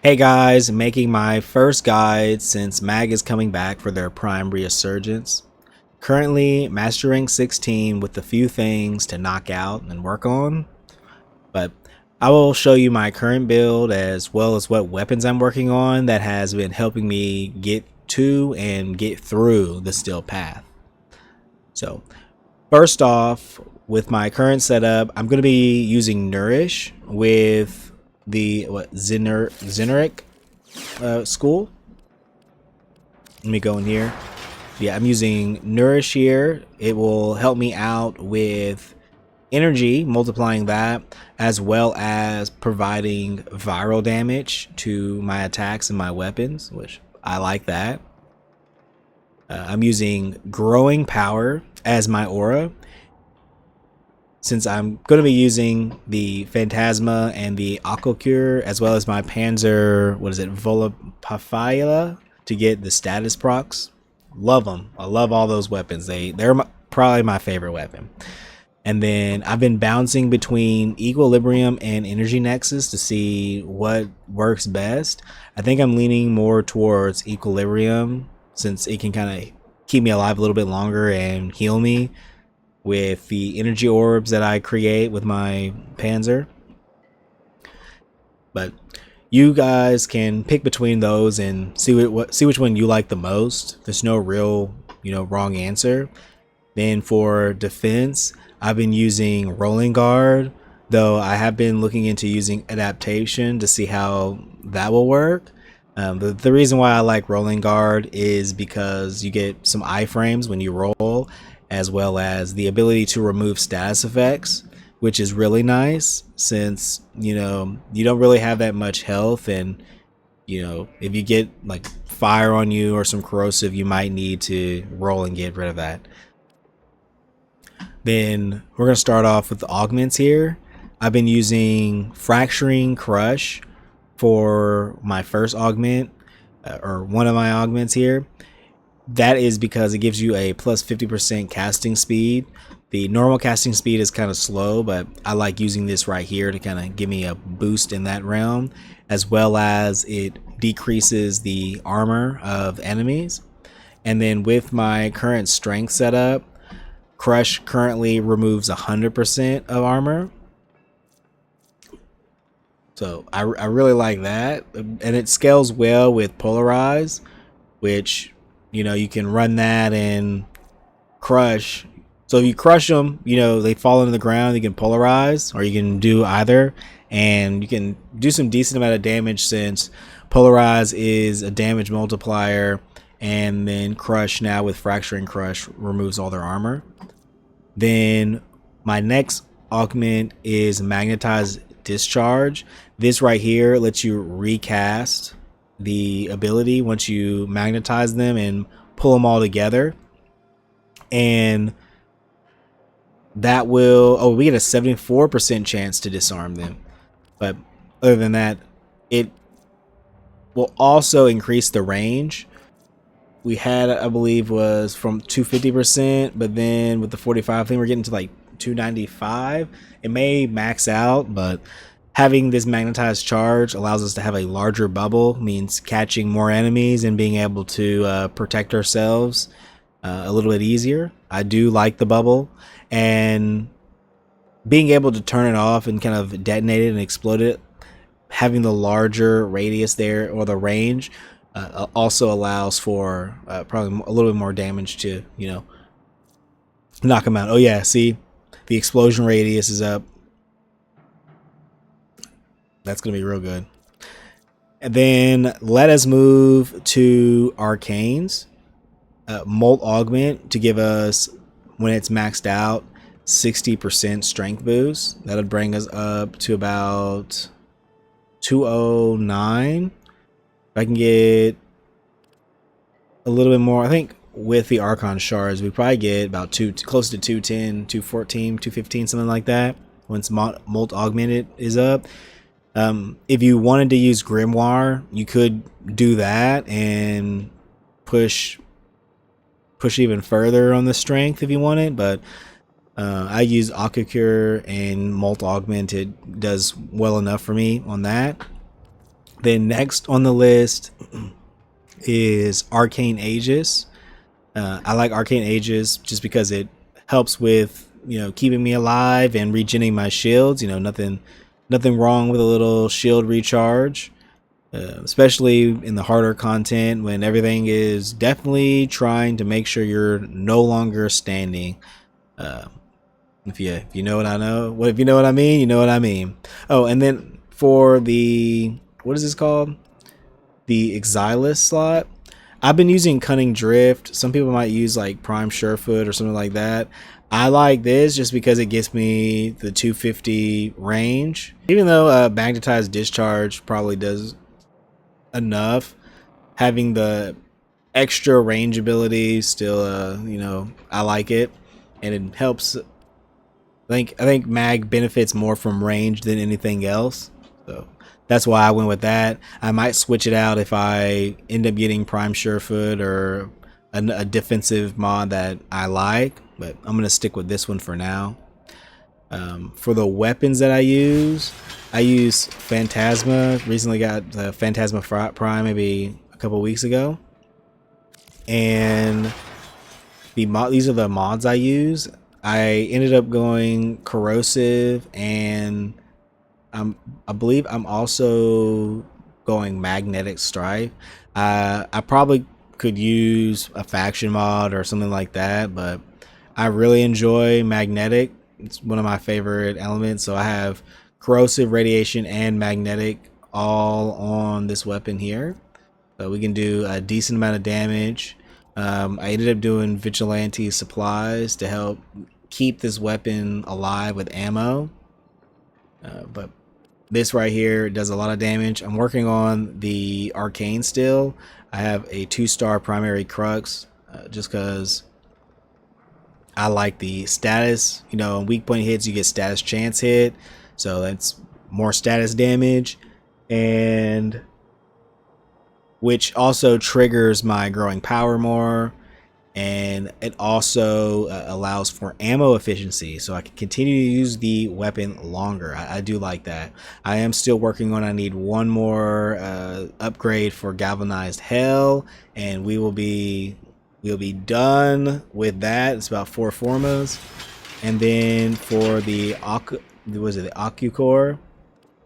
Hey guys, making my first guide since MAG is coming back for their Prime resurgence. Currently mastering 16 with a few things to knock out and work on, but I will show you my current build as well as what weapons I'm working on that has been helping me get to and get through the Steel Path. So first off, with my current setup, I'm going to be using Nourish with the Zeneric school. Let me go in here. Yeah, I'm using Nourish here. It will help me out with energy, multiplying that, as well as providing viral damage to my attacks and my weapons, which I like that. I'm using Growing Power as my aura, since I'm going to be using the Phantasma and the Aquacure, as well as my Panzer, Volapafila, to get the status procs. Love them. I love all those weapons. They're probably my favorite weapon. And then I've been bouncing between Equilibrium and Energy Nexus to see what works best. I think I'm leaning more towards Equilibrium, since it can kind of keep me alive a little bit longer and heal me with the energy orbs that I create with my Panzer. But you guys can pick between those and see which one you like the most. There's no real, wrong answer. Then for defense, I've been using Rolling Guard, though I have been looking into using Adaptation to see how that will work. The reason why I like Rolling Guard is because you get some iframes when you roll, as well as the ability to remove status effects, which is really nice since, you don't really have that much health, and, if you get like fire on you or some corrosive, you might need to roll and get rid of that. Then we're going to start off with the augments here. I've been using Fracturing Crush for my first augment, or one of my augments here. That is because it gives you a plus 50% casting speed. The normal casting speed is kind of slow, but I like using this right here to kind of give me a boost in that realm, as well as it decreases the armor of enemies. And then with my current strength setup, Crush currently removes 100% of armor. So I really like that, and it scales well with Polarize, which you can run that and Crush. So if you crush them, they fall into the ground. You can Polarize, or you can do either, and you can do some decent amount of damage since Polarize is a damage multiplier, and then Crush now with Fracturing Crush removes all their armor. Then my next augment is Magnetized Discharge. This right here lets you recast the ability once you magnetize them and pull them all together, and that will we get a 74% chance to disarm them. But other than that, it will also increase the range. We had, I believe, was from 250%, but then with the 45 thing we're getting to like 295. It may max out, but having this magnetized charge allows us to have a larger bubble, means catching more enemies and being able to protect ourselves a little bit easier. I do like the bubble, and being able to turn it off and kind of detonate it and explode it, having the larger radius there, or the range, also allows for probably a little bit more damage to knock them out. Oh yeah, see, the explosion radius is up. That's gonna be real good. And then let us move to Arcanes. Molt Augment to give us, when it's maxed out, 60% strength boost. That'll bring us up to about 209. If I can get a little bit more, I think with the Archon shards we probably get about close to 210, 214, 215, something like that, once Molt Augmented is up. If you wanted to use Grimoire, you could do that and push even further on the strength if you wanted, but I use Aquacure, and Molt Augmented does well enough for me on that. Then next on the list is Arcane Aegis. I like Arcane Aegis just because it helps with, you know, keeping me alive and regenerating my shields. You know, nothing wrong with a little shield recharge, especially in the harder content when everything is definitely trying to make sure you're no longer standing. Uh, if you know what I know, what if you know what I mean, you know what I mean. Oh, and then for the, what is this called? The Exilus slot. I've been using Cunning Drift. Some people might use like Prime Surefoot or something like that. I like this just because it gets me the 250 range. Even though Magnetized Discharge probably does enough, having the extra range ability still, you know, I like it, and it helps. I think mag benefits more from range than anything else, so that's why I went with that. I might switch it out if I end up getting Prime Surefoot or a defensive mod that I like, but I'm gonna stick with this one for now. For the weapons that I use Phantasma. Recently got the Phantasma Prime maybe a couple weeks ago, and these are the mods I use. I ended up going Corrosive, and I believe I'm also going Magnetic Strife. I probably could use a faction mod or something like that, but I really enjoy Magnetic. It's one of my favorite elements, so I have Corrosive, Radiation, and Magnetic all on this weapon here. So we can do a decent amount of damage. I ended up doing Vigilante Supplies to help keep this weapon alive with ammo. But this right here does a lot of damage. I'm working on the Arcane still. I have a 2-star primary crux just because I like the status. You know, in weak point hits you get status chance hit, so that's more status damage, and which also triggers my growing power more, and it also allows for ammo efficiency, so I can continue to use the weapon longer. I do like that. I am still working on, I need one more upgrade for Galvanized Hell, and we'll be done with that. It's about 4 formas. And then for the Ocucore,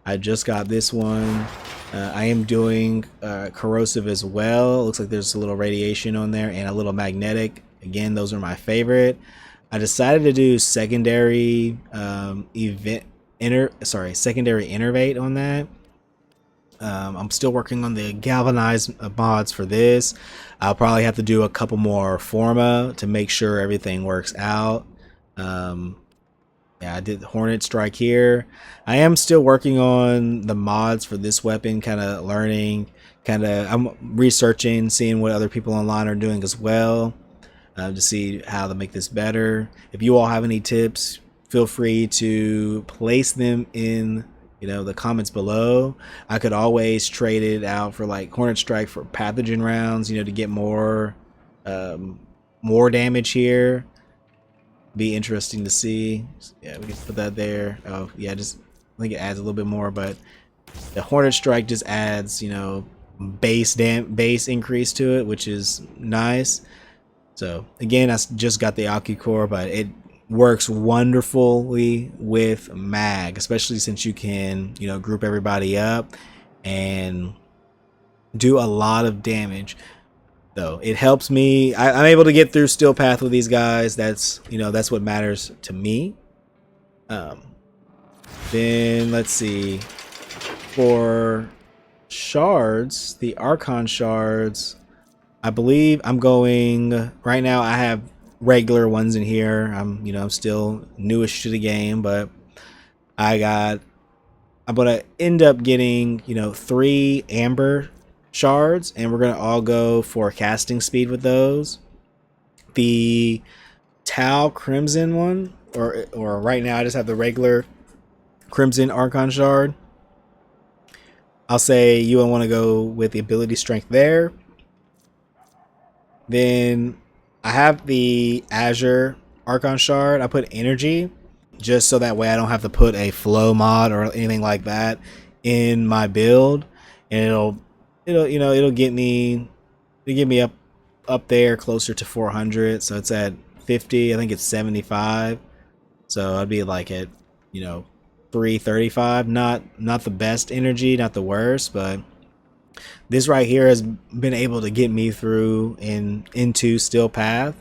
I just got this one. I am doing Corrosive as well. It looks like there's a little Radiation on there and a little Magnetic. Again, those are my favorite. I decided to do secondary secondary Innervate on that. I'm still working on the Galvanized mods for this. I'll probably have to do a couple more forma to make sure everything works out. Yeah, I did Hornet Strike here. I am still working on the mods for this weapon, kind of learning, I'm researching, seeing what other people online are doing as well, to see how to make this better. If you all have any tips, feel free to place them in, you know, the comments below. I could always trade it out for like Hornet Strike for pathogen rounds, you know, to get more damage here. Be interesting to see. Yeah, we can put that there. Oh yeah, just I think it adds a little bit more, but the Hornet Strike just adds, you know, base increase to it, which is nice. So again, I just got the Ocucore, but it works wonderfully with mag, especially since you can, you know, group everybody up and do a lot of damage. So it helps me. I'm able to get through Steel Path with these guys. That's, you know, that's what matters to me. Then let's see, for shards, the Archon shards, I believe I'm going right now. I have regular ones in here. I'm still newish to the game, but I'm gonna end up getting 3 amber shards, and we're gonna all go for casting speed with those. The Tau Crimson one, or right now I just have the regular Crimson Archon shard. I'll say you want to go with the ability strength there. Then I have the Azure Archon shard. I put energy just so that way I don't have to put a flow mod or anything like that in my build. and it'll get me up there closer to 400. So it's at 50. I think it's 75. So I'd be like at 335. Not the best energy, not the worst, but this right here has been able to get me through into Steel Path.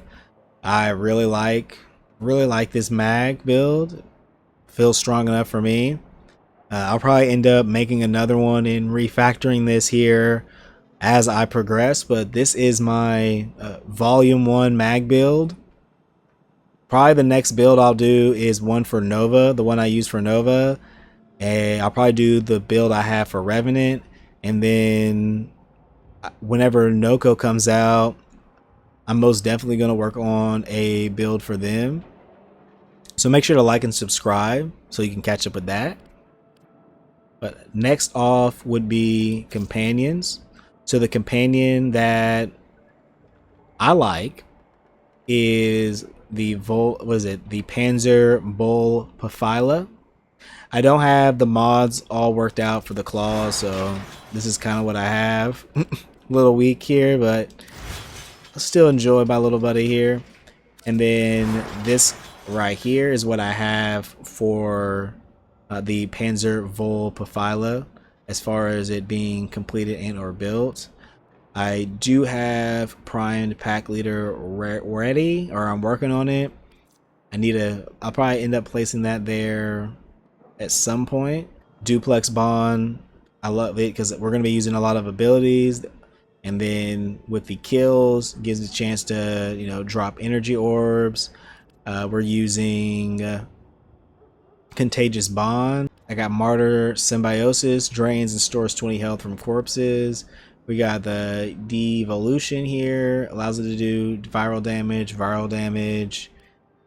I really like this mag build. Feels strong enough for me. I'll probably end up making another one and refactoring this here as I progress, but this is my volume 1 mag build. Probably the next build I'll do is one for Nova, the one I use for Nova, and I'll probably do the build I have for Revenant, and then whenever Noko comes out, I'm most definitely going to work on a build for them. So make sure to like and subscribe so you can catch up with that. But next off would be companions. So the companion that I like is the the Panzer Bull Pafila. I don't have the mods all worked out for the claws, so this is kind of what I have. A little weak here, but I still enjoy my little buddy here. And then this right here is what I have for the Panzer Vol Pafila, as far as it being completed and or built. I do have primed pack leader ready, or I'm working on it. I'll probably end up placing that there at some point. Duplex bond, I love it because we're going to be using a lot of abilities, and then with the kills gives a chance to drop energy orbs. We're using contagious bond. I got martyr symbiosis, drains and stores 20 health from corpses. We got the devolution here, allows it to do viral damage.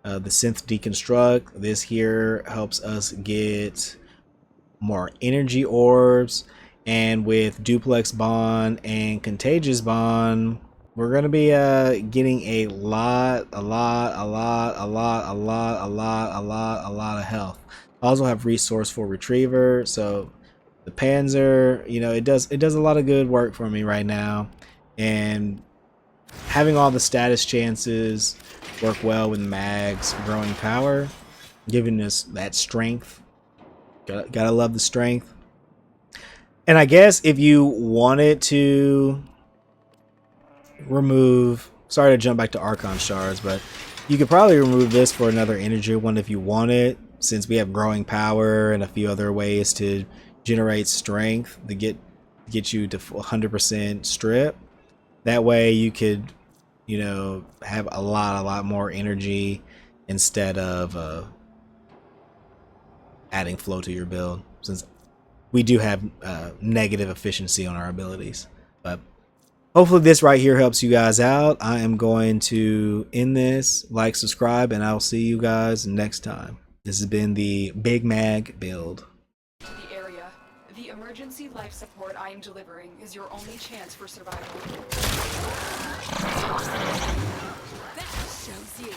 The synth deconstruct, this here helps us get more energy orbs. And with duplex bond and contagious bond, we're gonna be getting a lot of health. I also have resourceful retriever, so the Panzer, it does a lot of good work for me right now, and having all the status chances work well with mags growing power, giving us that strength. Gotta love the strength. And I guess if you wanted to remove, sorry to jump back to Archon shards, but you could probably remove this for another energy one if you wanted, since we have growing power and a few other ways to generate strength to get you to 100% strip. That way you could have a lot more energy instead of adding flow to your build, since we do have negative efficiency on our abilities. But hopefully this right here helps you guys out. I am going to end this. Like, subscribe, and I'll see you guys next time. This has been the Big Mag build. The area. The emergency life support I am delivering is your only chance for survival. That shows you.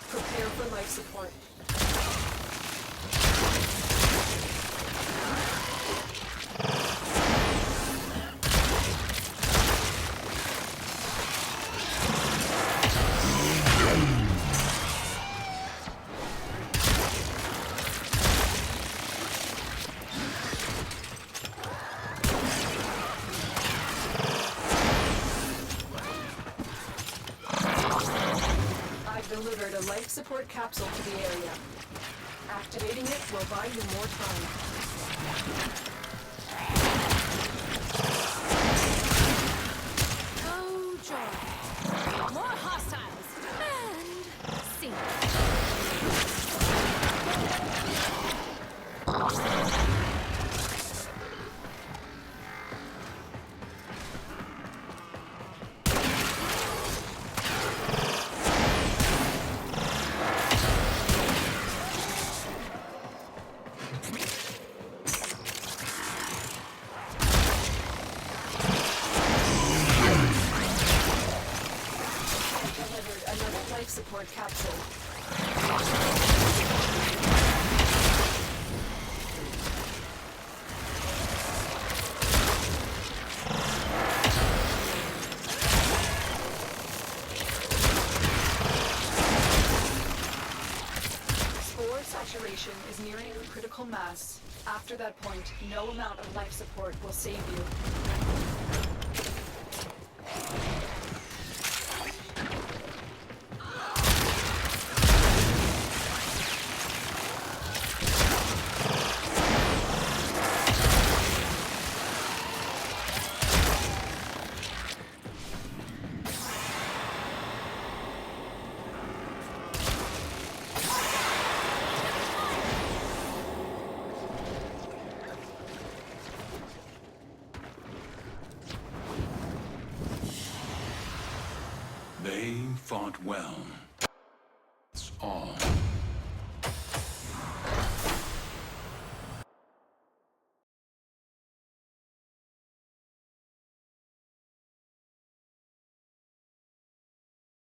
Prepare for life support. delivered a life support capsule to the area. Activating it will buy you more time. Oh, joy. More hostiles. And sink. Life support capsule. Spore saturation is nearing a critical mass. After that point, no amount of life support will save you. They fought well. That's all.